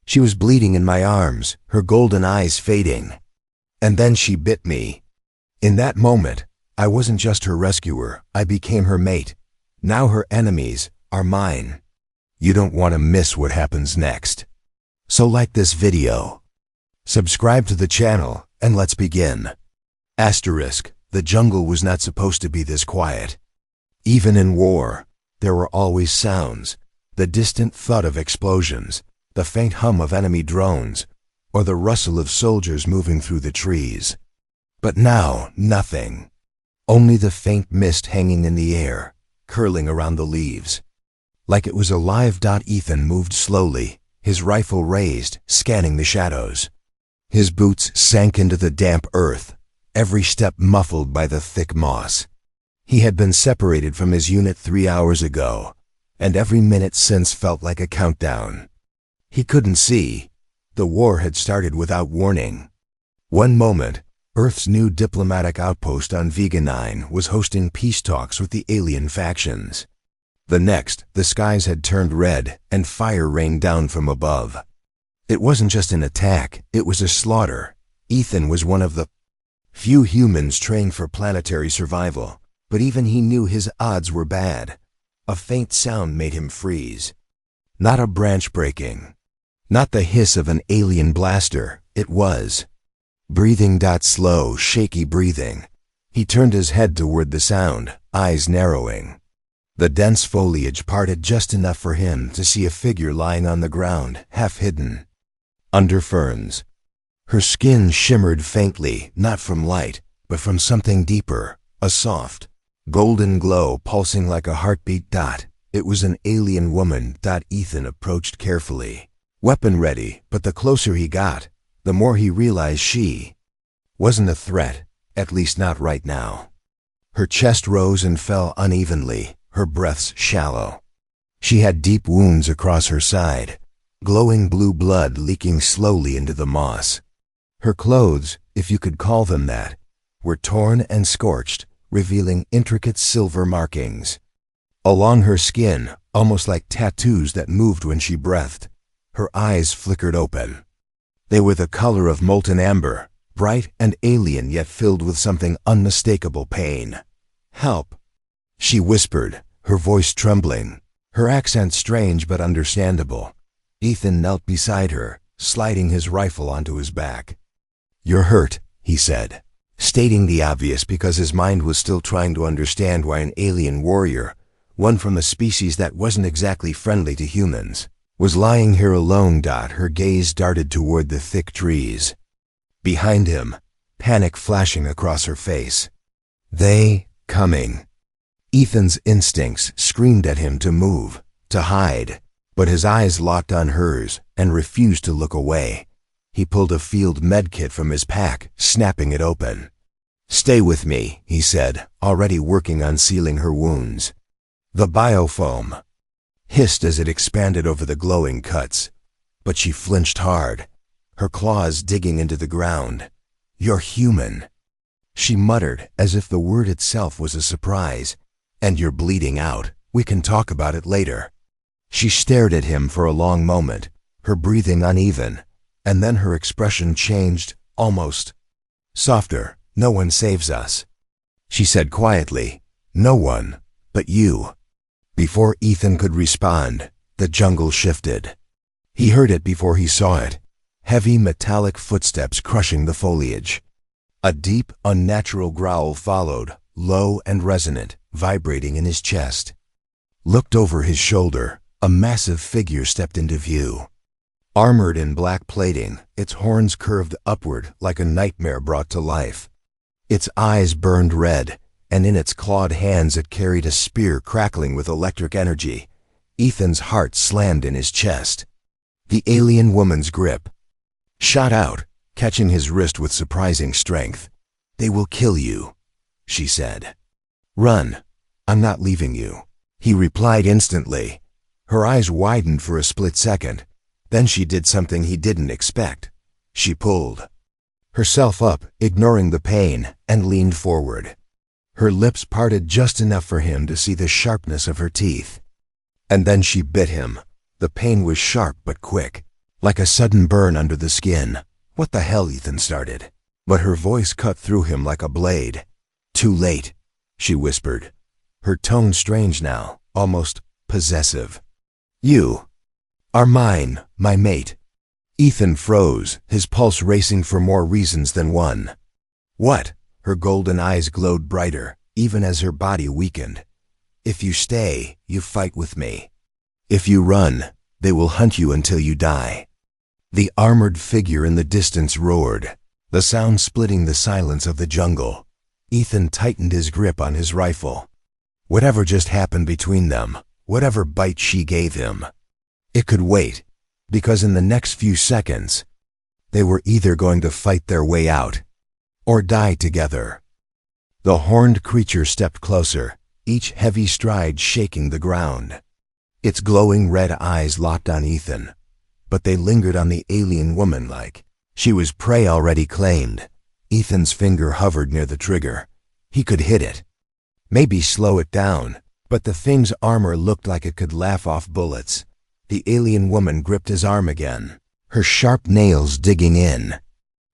She was bleeding in my arms, her golden eyes fading. And then she bit me. In that moment, I wasn't just her rescuer, I became her mate. Now her enemies are mine. You don't want to miss what happens next. So like this video. Subscribe to the channel, and let's begin. Asterisk, the jungle was not supposed to be this quiet. Even in war, there were always sounds, the distant thud of explosions, the faint hum of enemy drones, or the rustle of soldiers moving through the trees. But now, nothing. Only the faint mist hanging in the air, curling around the leaves. Like it was alive. Ethan moved slowly, his rifle raised, scanning the shadows. His boots sank into the damp earth, every step muffled by the thick moss. He had been separated from his unit 3 hours ago, and every minute since felt like a countdown. He couldn't see. The war had started without warning. One moment, Earth's new diplomatic outpost on Vega 9 was hosting peace talks with the alien factions. The next, the skies had turned red and fire rained down from above. It wasn't just an attack, it was a slaughter. Ethan was one of the few humans trained for planetary survival, but even he knew his odds were bad. A faint sound made him freeze. Not a branch breaking. Not the hiss of an alien blaster, it was breathing. Slow, shaky breathing. He turned his head toward the sound, eyes narrowing. The dense foliage parted just enough for him to see a figure lying on the ground, half hidden under ferns. Her skin shimmered faintly, not from light, but from something deeper, a soft, golden glow pulsing like a heartbeat. It was an alien woman. Ethan approached carefully, weapon ready, but the closer he got, the more he realized she wasn't a threat, at least not right now. Her chest rose and fell unevenly, her breaths shallow. She had deep wounds across her side, glowing blue blood leaking slowly into the moss. Her clothes, if you could call them that, were torn and scorched, revealing intricate silver markings. Along her skin, almost like tattoos that moved when she breathed, her eyes flickered open. They were the color of molten amber, bright and alien yet filled with something unmistakable pain. "Help," she whispered, her voice trembling, her accent strange but understandable. Ethan knelt beside her, sliding his rifle onto his back. "You're hurt," he said, stating the obvious because his mind was still trying to understand why an alien warrior, one from a species that wasn't exactly friendly to humans, was lying here alone. Her gaze darted toward the thick trees. Behind him, panic flashing across her face. They coming. Ethan's instincts screamed at him to move, to hide, but his eyes locked on hers and refused to look away. He pulled a field medkit from his pack, snapping it open. "Stay with me," he said, already working on sealing her wounds. The biofoam hissed as it expanded over the glowing cuts, but she flinched hard, her claws digging into the ground. "You're human," she muttered, as if the word itself was a surprise. "And you're bleeding out. We can talk about it later." She stared at him for a long moment, her breathing uneven, and then her expression changed, almost softer. "No one saves us," she said quietly. "No one, but you." Before Ethan could respond, the jungle shifted. He heard it before he saw it, heavy metallic footsteps crushing the foliage. A deep, unnatural growl followed, low and resonant, vibrating in his chest. Looked over his shoulder, a massive figure stepped into view. Armored in black plating, its horns curved upward like a nightmare brought to life. Its eyes burned red, and in its clawed hands it carried a spear crackling with electric energy. Ethan's heart slammed in his chest. The alien woman's grip shot out, catching his wrist with surprising strength. "They will kill you," she said. "Run. I'm not leaving you," he replied instantly. Her eyes widened for a split second. Then she did something he didn't expect. She pulled herself up, ignoring the pain, and leaned forward. Her lips parted just enough for him to see the sharpness of her teeth. And then she bit him. The pain was sharp but quick. like a sudden burn under the skin. "What the hell?" Ethan started. But her voice cut through him like a blade. "Too late," she whispered, her tone strange now, almost possessive. "You are mine, my mate." Ethan froze, his pulse racing for more reasons than one. "What?" Her golden eyes glowed brighter, even as her body weakened. "If you stay, you fight with me. If you run, they will hunt you until you die." The armored figure in the distance roared, the sound splitting the silence of the jungle. Ethan tightened his grip on his rifle. Whatever just happened between them, whatever bite she gave him, it could wait, because in the next few seconds, they were either going to fight their way out or die together. The horned creature stepped closer, each heavy stride shaking the ground. Its glowing red eyes locked on Ethan, but they lingered on the alien woman like she was prey already claimed. Ethan's finger hovered near the trigger. He could hit it, maybe slow it down, but the thing's armor looked like it could laugh off bullets. The alien woman gripped his arm again, her sharp nails digging in.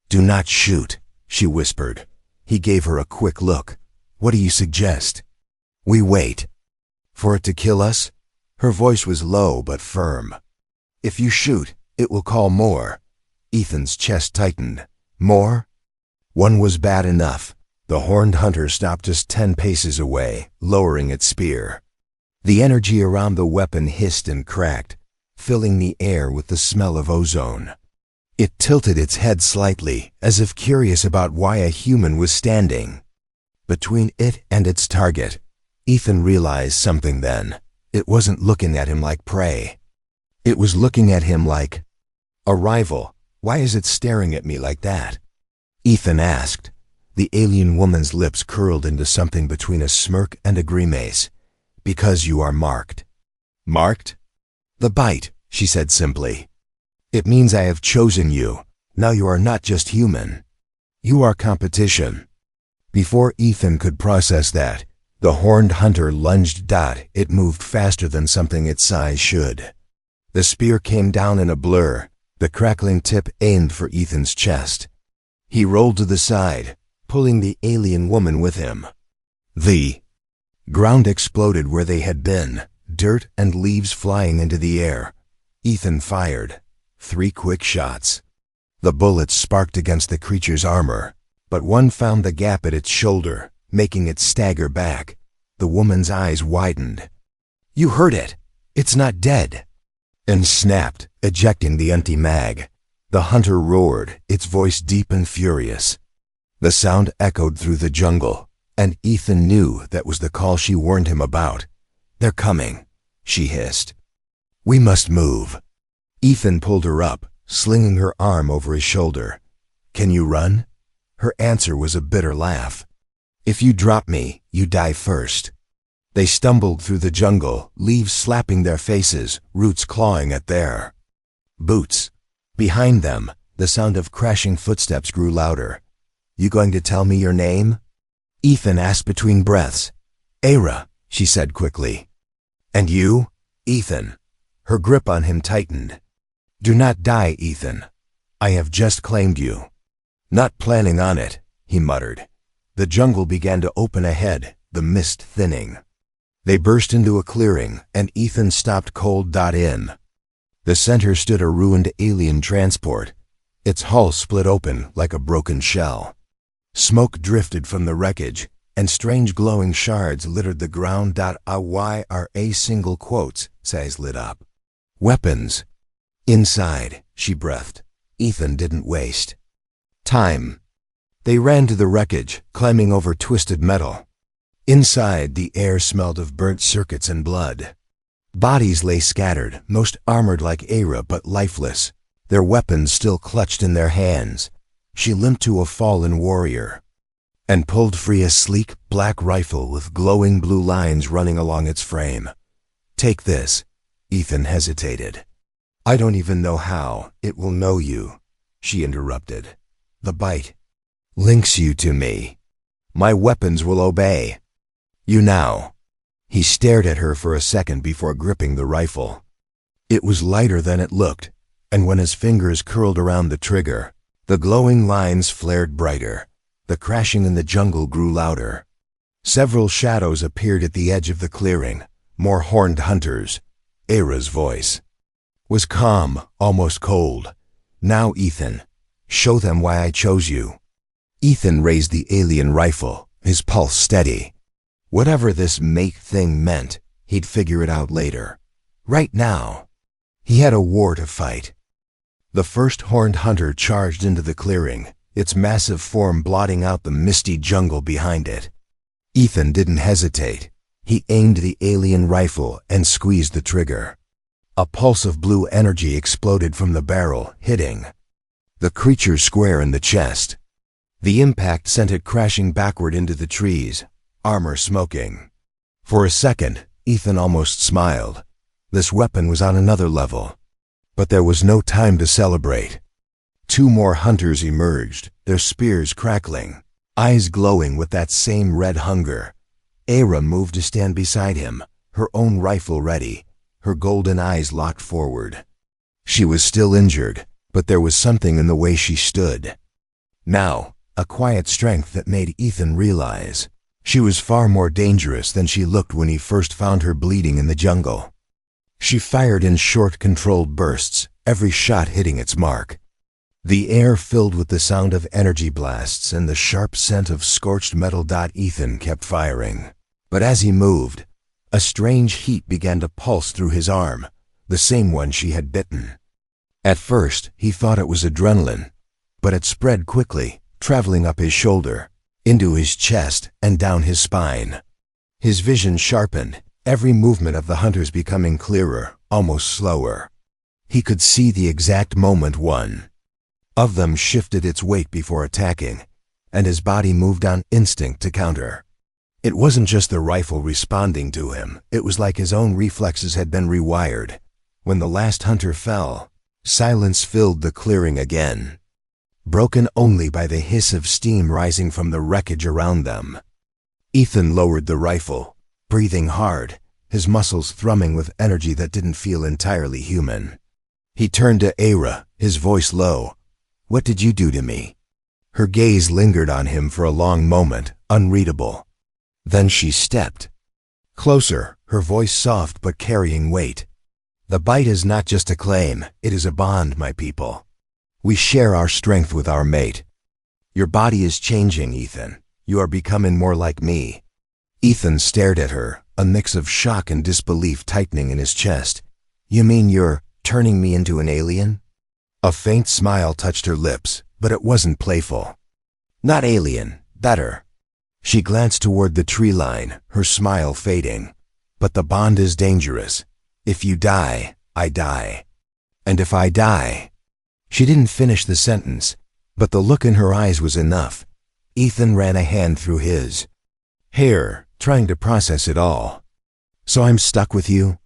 "Do not shoot," she whispered. He gave her a quick look. "What do you suggest?" "We wait. For it to kill us?" Her voice was low but firm. "If you shoot, it will call more." Ethan's chest tightened. "More?" One was bad enough. The horned hunter stopped just 10 paces away, lowering its spear. The energy around the weapon hissed and cracked, filling the air with the smell of ozone. It tilted its head slightly, as if curious about why a human was standing between it and its target. Ethan realized something then. It wasn't looking at him like prey. It was looking at him like a rival. "Why is it staring at me like that?" Ethan asked. The alien woman's lips curled into something between a smirk and a grimace. "Because you are marked." "Marked?" "The bite," she said simply. "It means I have chosen you. Now you are not just human. You are competition." Before Ethan could process that, the horned hunter lunged. It moved faster than something its size should. The spear came down in a blur, the crackling tip aimed for Ethan's chest. He rolled to the side, pulling the alien woman with him. The ground exploded where they had been, dirt and leaves flying into the air. Ethan fired 3 quick shots. The bullets sparked against the creature's armor, but one found the gap at its shoulder, making it stagger back. The woman's eyes widened. "You heard it! It's not dead!" And snapped, ejecting the empty mag. The hunter roared, its voice deep and furious. The sound echoed through the jungle, and Ethan knew that was the call she warned him about. "They're coming," she hissed. "We must move." Ethan pulled her up, slinging her arm over his shoulder. "Can you run?" Her answer was a bitter laugh. "If you drop me, you die first." They stumbled through the jungle, leaves slapping their faces, roots clawing at their boots. Behind them, the sound of crashing footsteps grew louder. "You going to tell me your name?" Ethan asked between breaths. "Era," she said quickly. "And you?" "Ethan." Her grip on him tightened. "Do not die, Ethan. I have just claimed you." "Not planning on it," he muttered. The jungle began to open ahead, the mist thinning. They burst into a clearing, and Ethan stopped cold. In the center stood a ruined alien transport. Its hull split open like a broken shell. Smoke drifted from the wreckage, and strange glowing shards littered the ground. "YRA single quotes," Says lit up. "Weapons." "Inside," she breathed. Ethan didn't waste time. They ran to the wreckage, climbing over twisted metal. Inside, the air smelled of burnt circuits and blood. Bodies lay scattered, most armored like Era but lifeless, their weapons still clutched in their hands. She limped to a fallen warrior and pulled free a sleek, black rifle with glowing blue lines running along its frame. "Take this." Ethan hesitated. "I don't even know how it will know you," she interrupted. "The bite links you to me. My weapons will obey you now." He stared at her for a second before gripping the rifle. It was lighter than it looked, and when his fingers curled around the trigger, the glowing lines flared brighter. The crashing in the jungle grew louder. Several shadows appeared at the edge of the clearing, more horned hunters. Era's voice was calm, almost cold. "Now, Ethan, show them why I chose you." Ethan raised the alien rifle, his pulse steady. Whatever this mate thing meant, he'd figure it out later. Right now, he had a war to fight. The first horned hunter charged into the clearing, its massive form blotting out the misty jungle behind it. Ethan didn't hesitate. He aimed the alien rifle and squeezed the trigger. A pulse of blue energy exploded from the barrel, hitting the creature square in the chest. The impact sent it crashing backward into the trees, armor smoking. For a second, Ethan almost smiled. This weapon was on another level. But there was no time to celebrate. Two more hunters emerged, their spears crackling, eyes glowing with that same red hunger. Era moved to stand beside him, her own rifle ready, her golden eyes locked forward. She was still injured, but there was something in the way she stood. Now, a quiet strength that made Ethan realize she was far more dangerous than she looked when he first found her bleeding in the jungle. She fired in short, controlled bursts, every shot hitting its mark. The air filled with the sound of energy blasts and the sharp scent of scorched metal. Ethan kept firing. But as he moved, a strange heat began to pulse through his arm, the same one she had bitten. At first, he thought it was adrenaline, but it spread quickly, traveling up his shoulder, into his chest, and down his spine. His vision sharpened, every movement of the hunters becoming clearer, almost slower. He could see the exact moment one of them shifted its weight before attacking, and his body moved on instinct to counter. It wasn't just the rifle responding to him, it was like his own reflexes had been rewired. When the last hunter fell, silence filled the clearing again, broken only by the hiss of steam rising from the wreckage around them. Ethan lowered the rifle, breathing hard, his muscles thrumming with energy that didn't feel entirely human. He turned to Era, his voice low. "What did you do to me?" Her gaze lingered on him for a long moment, unreadable. Then she stepped closer, her voice soft but carrying weight. "The bite is not just a claim, it is a bond, my people. We share our strength with our mate. Your body is changing, Ethan. You are becoming more like me." Ethan stared at her, a mix of shock and disbelief tightening in his chest. "You mean you're turning me into an alien?" A faint smile touched her lips, but it wasn't playful. "Not alien, better." She glanced toward the tree line, her smile fading. "But the bond is dangerous. If you die, I die. And if I die—" She didn't finish the sentence, but the look in her eyes was enough. Ethan ran a hand through his hair, trying to process it all. "So I'm stuck with you?"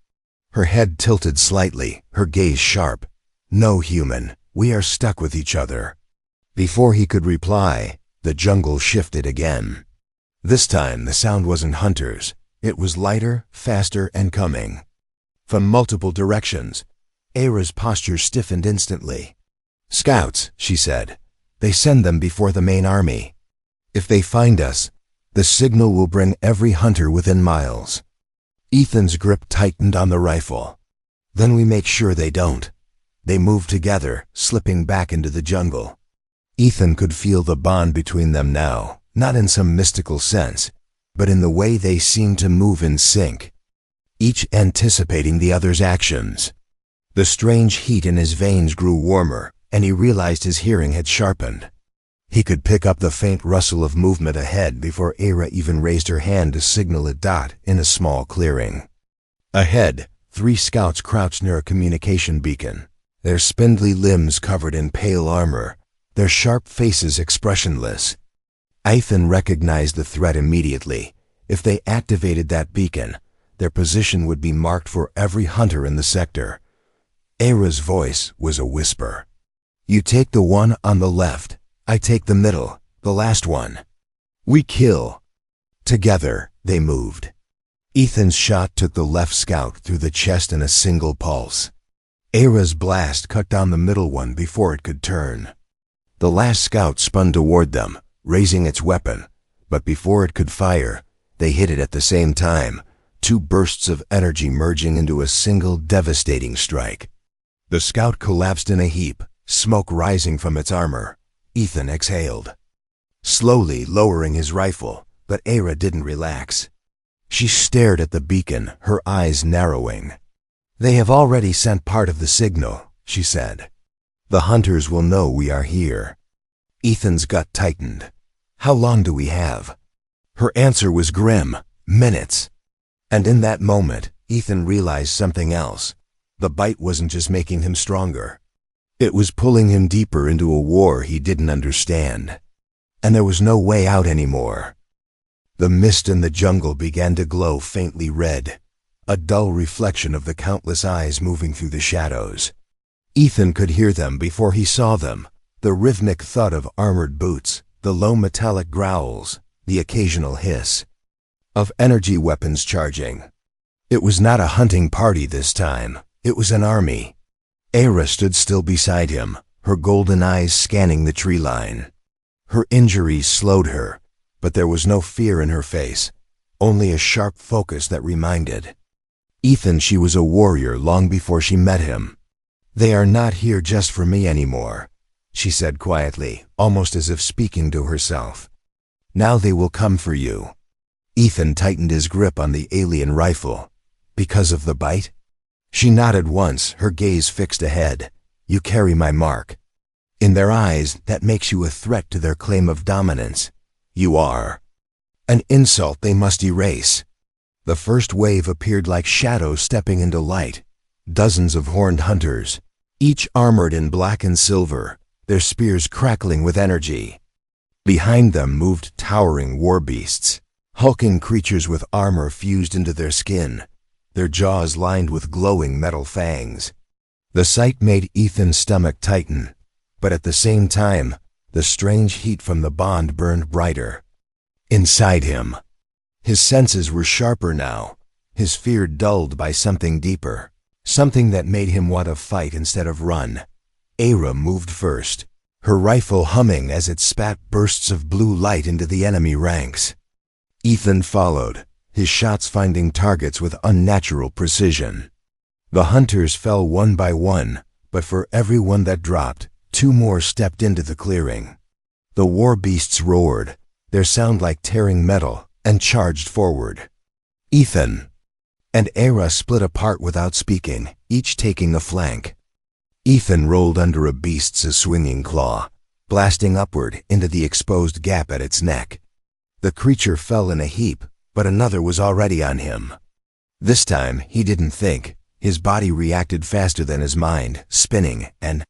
Her head tilted slightly, her gaze sharp. "No, human, we are stuck with each other." Before he could reply, the jungle shifted again. This time the sound wasn't hunters. It was lighter, faster, and coming from multiple directions. Era's posture stiffened instantly. "Scouts," she said. "They send them before the main army. If they find us, the signal will bring every hunter within miles." Ethan's grip tightened on the rifle. "Then we make sure they don't." They moved together, slipping back into the jungle. Ethan could feel the bond between them now, not in some mystical sense, but in the way they seemed to move in sync, each anticipating the other's actions. The strange heat in his veins grew warmer, and he realized his hearing had sharpened. He could pick up the faint rustle of movement ahead before Era even raised her hand to signal a dot in a small clearing. Ahead, 3 scouts crouched near a communication beacon, their spindly limbs covered in pale armor, their sharp faces expressionless. Ethan recognized the threat immediately. If they activated that beacon, their position would be marked for every hunter in the sector. Era's voice was a whisper. "You take the one on the left, I take the middle, the last one. We kill." Together, they moved. Ethan's shot took the left scout through the chest in a single pulse. Era's blast cut down the middle one before it could turn. The last scout spun toward them, raising its weapon, but before it could fire, they hit it at the same time, two bursts of energy merging into a single devastating strike. The scout collapsed in a heap, smoke rising from its armor. Ethan exhaled, slowly lowering his rifle, but Era didn't relax. She stared at the beacon, her eyes narrowing. "They have already sent part of the signal," she said. "The hunters will know we are here." Ethan's gut tightened. "How long do we have?" Her answer was grim. "Minutes." And in that moment, Ethan realized something else. The bite wasn't just making him stronger. It was pulling him deeper into a war he didn't understand. And there was no way out anymore. The mist in the jungle began to glow faintly red, a dull reflection of the countless eyes moving through the shadows. Ethan could hear them before he saw them, the rhythmic thud of armored boots, the low metallic growls, the occasional hiss of energy weapons charging. It was not a hunting party this time. It was an army. Era stood still beside him, her golden eyes scanning the tree line. Her injuries slowed her, but there was no fear in her face, only a sharp focus that reminded Ethan she was a warrior long before she met him. "They are not here just for me anymore," she said quietly, almost as if speaking to herself. "Now they will come for you." Ethan tightened his grip on the alien rifle. "Because of the bite?" She nodded once, her gaze fixed ahead. "You carry my mark. In their eyes, that makes you a threat to their claim of dominance. You are an insult they must erase." The first wave appeared like shadows stepping into light. Dozens of horned hunters, each armored in black and silver, their spears crackling with energy. Behind them moved towering war beasts, hulking creatures with armor fused into their skin, their jaws lined with glowing metal fangs. The sight made Ethan's stomach tighten, but at the same time, the strange heat from the bond burned brighter inside him. His senses were sharper now, his fear dulled by something deeper, something that made him want to fight instead of run. Era moved first, her rifle humming as it spat bursts of blue light into the enemy ranks. Ethan followed, his shots finding targets with unnatural precision. The hunters fell one by one, but for every one that dropped, two more stepped into the clearing. The war beasts roared, their sound like tearing metal, and charged forward. Ethan and Era split apart without speaking, each taking a flank. Ethan rolled under a beast's swinging claw, blasting upward into the exposed gap at its neck. The creature fell in a heap, but another was already on him. This time, he didn't think. His body reacted faster than his mind, spinning and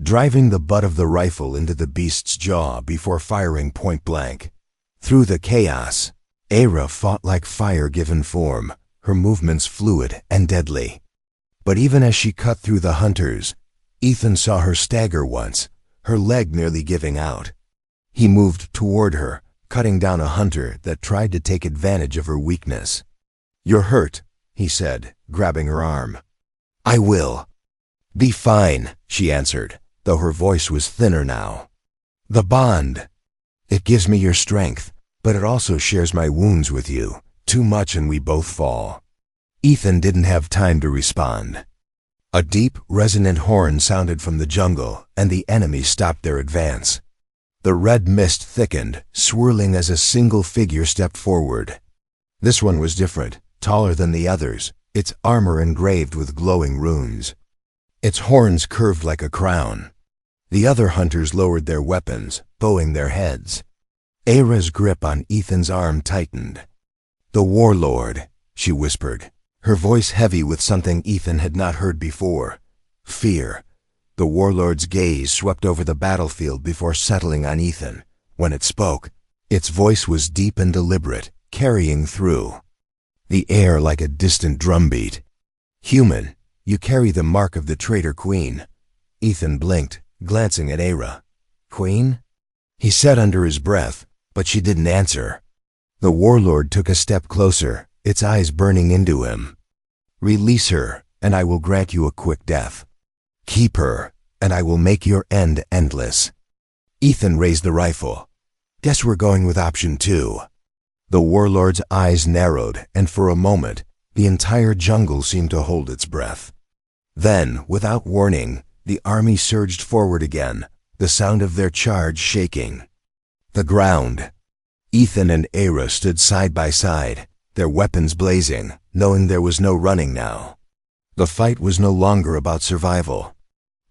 driving the butt of the rifle into the beast's jaw before firing point blank. Through the chaos, Era fought like fire given form, her movements fluid and deadly. But even as she cut through the hunters, Ethan saw her stagger once, her leg nearly giving out. He moved toward her, cutting down a hunter that tried to take advantage of her weakness. "You're hurt," he said, grabbing her arm. "I will." "Be fine," she answered, though her voice was thinner now. "The bond. It gives me your strength, but it also shares my wounds with you. Too much and we both fall." Ethan didn't have time to respond. A deep, resonant horn sounded from the jungle, and the enemy stopped their advance. The red mist thickened, swirling as a single figure stepped forward. This one was different, taller than the others, its armor engraved with glowing runes. Its horns curved like a crown. The other hunters lowered their weapons, bowing their heads. Era's grip on Ethan's arm tightened. "The warlord," she whispered, her voice heavy with something Ethan had not heard before. Fear. The warlord's gaze swept over the battlefield before settling on Ethan. When it spoke, its voice was deep and deliberate, carrying through the air like a distant drumbeat. "Human, you carry the mark of the traitor queen." Ethan blinked, glancing at Era. "Queen?" he said under his breath, but she didn't answer. The warlord took a step closer, its eyes burning into him. "Release her, and I will grant you a quick death." Keep her, and I will make your end endless." Ethan raised the rifle. "Guess we're going with option 2. The warlord's eyes narrowed, and for a moment, the entire jungle seemed to hold its breath. Then, without warning, the army surged forward again, the sound of their charge shaking. The ground. Ethan and Era stood side by side, their weapons blazing, knowing there was no running now. The fight was no longer about survival.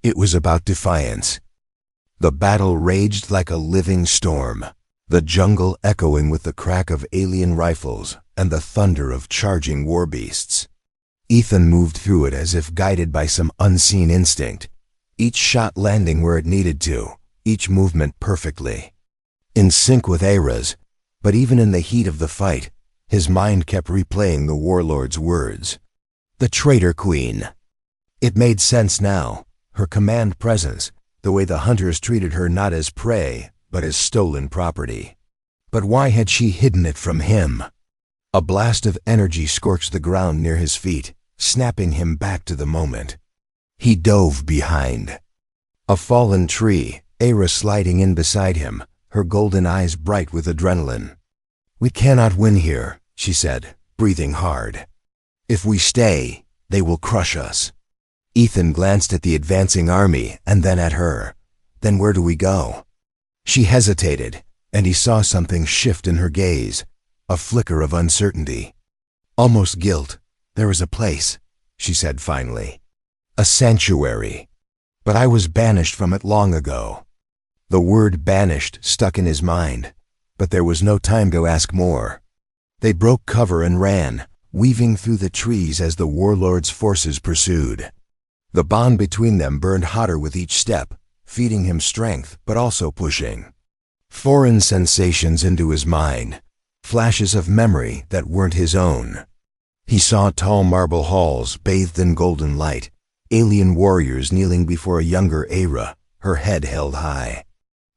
It was about defiance. The battle raged like a living storm, the jungle echoing with the crack of alien rifles and the thunder of charging war beasts. Ethan moved through it as if guided by some unseen instinct, each shot landing where it needed to, each movement perfectly. In sync with Era's, but even in the heat of the fight, his mind kept replaying the warlord's words. The traitor queen. It made sense now, her command presence, the way the hunters treated her not as prey, but as stolen property. But why had she hidden it from him? A blast of energy scorched the ground near his feet, snapping him back to the moment. He dove behind. A fallen tree, Era sliding in beside him, her golden eyes bright with adrenaline. "We cannot win here," she said, breathing hard. "If we stay, they will crush us." Ethan glanced at the advancing army and then at her. "Then where do we go?" She hesitated, and he saw something shift in her gaze, a flicker of uncertainty. "Almost guilt. There is a place," she said finally. "A sanctuary. But I was banished from it long ago." The word banished stuck in his mind, but there was no time to ask more. They broke cover and ran, weaving through the trees as the warlord's forces pursued. The bond between them burned hotter with each step, feeding him strength but also pushing. Foreign sensations into his mind, flashes of memory that weren't his own. He saw tall marble halls bathed in golden light, alien warriors kneeling before a younger Era, her head held high.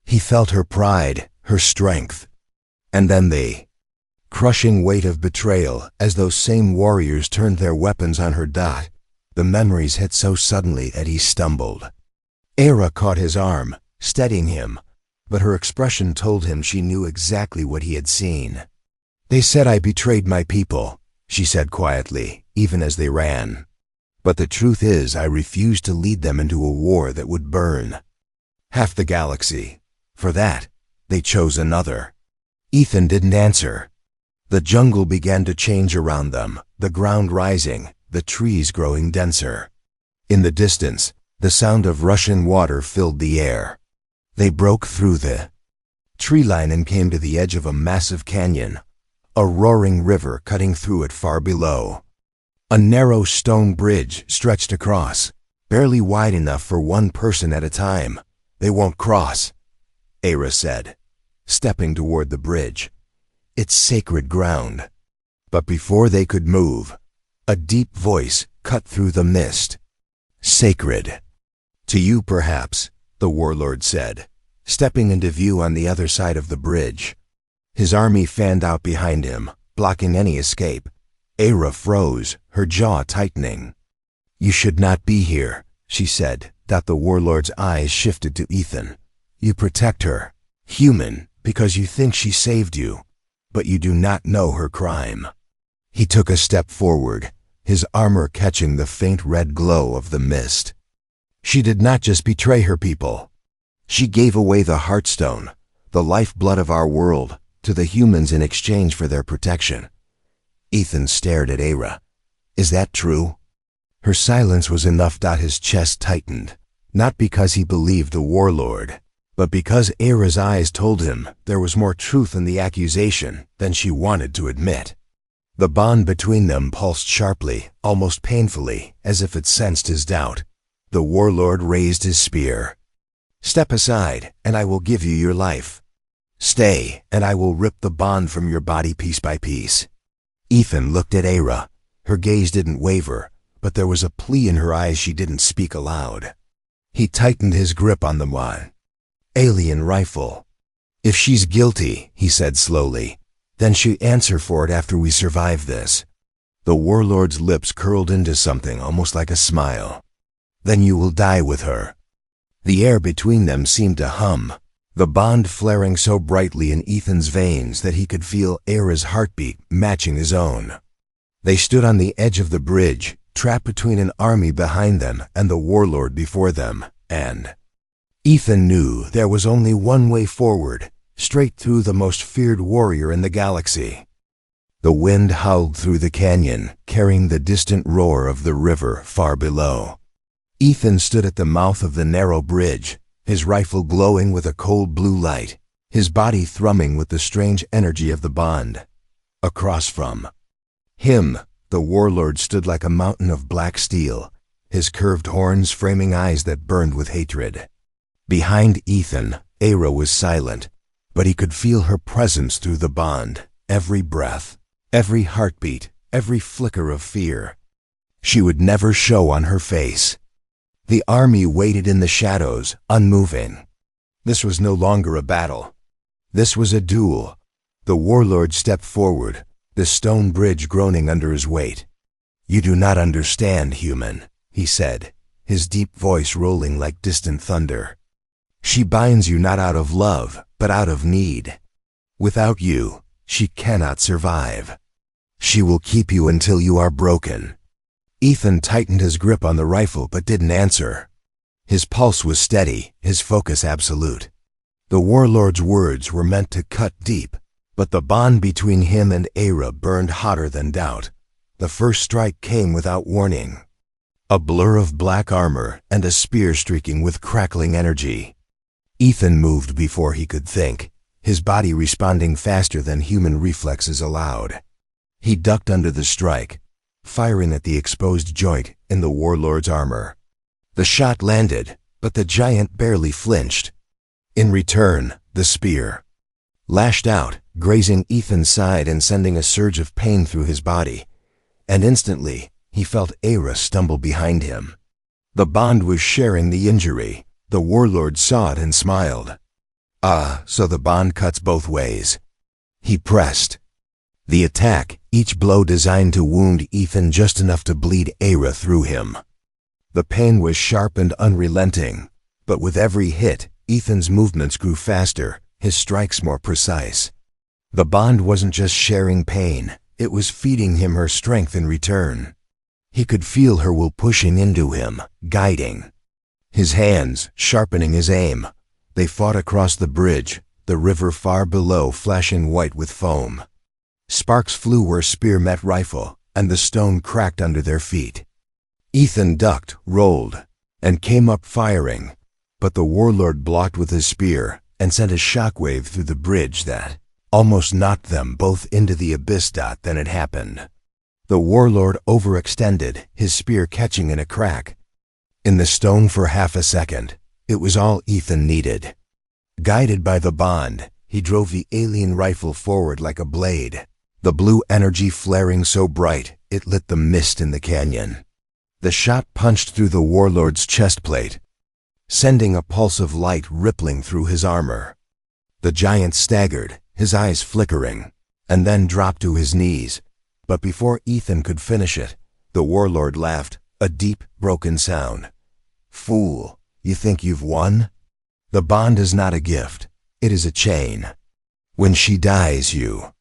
He felt her pride, her strength. And then the crushing weight of betrayal as those same warriors turned their weapons on her. The memories hit so suddenly that he stumbled. Era caught his arm, steadying him, but her expression told him she knew exactly what he had seen. "They said I betrayed my people," she said quietly, even as they ran. "But the truth is I refused to lead them into a war that would burn half the galaxy. For that, they chose another." Ethan didn't answer. The jungle began to change around them, the ground rising, the trees growing denser. In the distance, the sound of rushing water filled the air. They broke through the tree line and came to the edge of a massive canyon, a roaring river cutting through it far below. A narrow stone bridge stretched across, barely wide enough for one person at a time. "They won't cross," Era said, stepping toward the bridge. "It's sacred ground." But before they could move, a deep voice cut through the mist. "Sacred. To you, perhaps," the warlord said, stepping into view on the other side of the bridge. His army fanned out behind him, blocking any escape. Era froze, her jaw tightening. "You should not be here," she said. The warlord's eyes shifted to Ethan. "You protect her, human, because you think she saved you, but you do not know her crime." He took a step forward, his armor catching the faint red glow of the mist. "She did not just betray her people. She gave away the Heartstone, the lifeblood of our world, to the humans in exchange for their protection." Ethan stared at Era. "Is that true?" Her silence was enough. His chest tightened, not because he believed the warlord, but because Era's eyes told him there was more truth in the accusation than she wanted to admit. The bond between them pulsed sharply, almost painfully, as if it sensed his doubt. The warlord raised his spear. "Step aside, and I will give you your life. Stay, and I will rip the bond from your body piece by piece." Ethan looked at Era. Her gaze didn't waver, but there was a plea in her eyes she didn't speak aloud. He tightened his grip on the alien rifle. "If she's guilty," he said slowly, "then she'll answer for it after we survive this." The warlord's lips curled into something almost like a smile. then you will die with her." The air between them seemed to hum, the bond flaring so brightly in Ethan's veins that he could feel Era's heartbeat matching his own. They stood on the edge of the bridge, trapped between an army behind them and the warlord before them, and Ethan knew there was only one way forward, straight through the most feared warrior in the galaxy. The wind howled through the canyon, carrying the distant roar of the river far below. Ethan stood at the mouth of the narrow bridge, his rifle glowing with a cold blue light, his body thrumming with the strange energy of the bond. Across from him, the warlord stood like a mountain of black steel, his curved horns framing eyes that burned with hatred. Behind Ethan, Era was silent, but he could feel her presence through the bond, every breath, every heartbeat, every flicker of fear. She would never show on her face. The army waited in the shadows, unmoving. This was no longer a battle. This was a duel. The warlord stepped forward, the stone bridge groaning under his weight. "You do not understand, human," he said, his deep voice rolling like distant thunder. "She binds you not out of love, but out of need. Without you, she cannot survive. She will keep you until you are broken." Ethan tightened his grip on the rifle but didn't answer. His pulse was steady, his focus absolute. The warlord's words were meant to cut deep, but the bond between him and Era burned hotter than doubt. The first strike came without warning. A blur of black armor and a spear streaking with crackling energy. Ethan moved before he could think, his body responding faster than human reflexes allowed. He ducked under the strike, firing at the exposed joint in the warlord's armor. The shot landed, but the giant barely flinched. In return, the spear lashed out, grazing Ethan's side and sending a surge of pain through his body. And instantly, he felt Era stumble behind him. The bond was sharing the injury. The warlord saw it and smiled. "Ah, so the bond cuts both ways." He pressed. The attack, each blow designed to wound Ethan just enough to bleed Era through him. The pain was sharp and unrelenting, but with every hit, Ethan's movements grew faster, his strikes more precise. The bond wasn't just sharing pain, it was feeding him her strength in return. He could feel her will pushing into him, guiding. His hands, sharpening his aim. They fought across the bridge, the river far below flashing white with foam. Sparks flew where spear met rifle, and the stone cracked under their feet. Ethan ducked, rolled, and came up firing, but the warlord blocked with his spear and sent a shockwave through the bridge that almost knocked them both into the abyss. Then it happened. The warlord overextended, his spear catching in a crack. In the stone for half a second, it was all Ethan needed. Guided by the bond, he drove the alien rifle forward like a blade, the blue energy flaring so bright it lit the mist in the canyon. The shot punched through the warlord's chest plate, sending a pulse of light rippling through his armor. The giant staggered, his eyes flickering, and then dropped to his knees. But before Ethan could finish it, the warlord laughed, a deep, broken sound. "Fool, you think you've won? The bond is not a gift, it is a chain. When she dies, you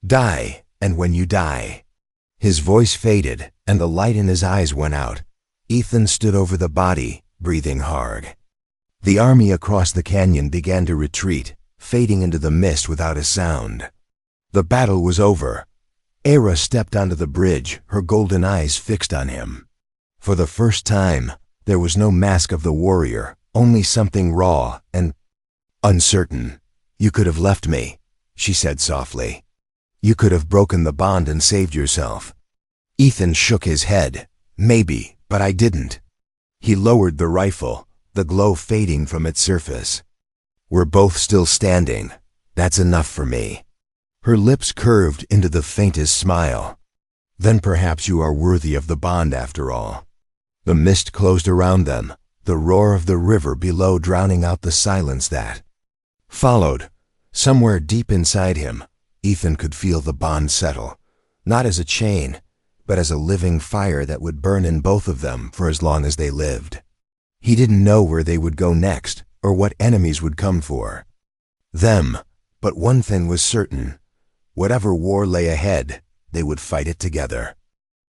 die, and when you die..." His voice faded, and the light in his eyes went out. Ethan stood over the body, breathing hard. The army across the canyon began to retreat, fading into the mist without a sound. The battle was over. Era stepped onto the bridge, her golden eyes fixed on him. For the first time, there was no mask of the warrior, only something raw and uncertain. "You could have left me," she said softly. "You could have broken the bond and saved yourself." Ethan shook his head. "Maybe, but I didn't." He lowered the rifle, the glow fading from its surface. "We're both still standing. That's enough for me." Her lips curved into the faintest smile. "Then perhaps you are worthy of the bond after all." The mist closed around them, the roar of the river below drowning out the silence that followed. Somewhere deep inside him, Ethan could feel the bond settle, not as a chain, but as a living fire that would burn in both of them for as long as they lived. He didn't know where they would go next or what enemies would come for them, but one thing was certain. Whatever war lay ahead, they would fight it together.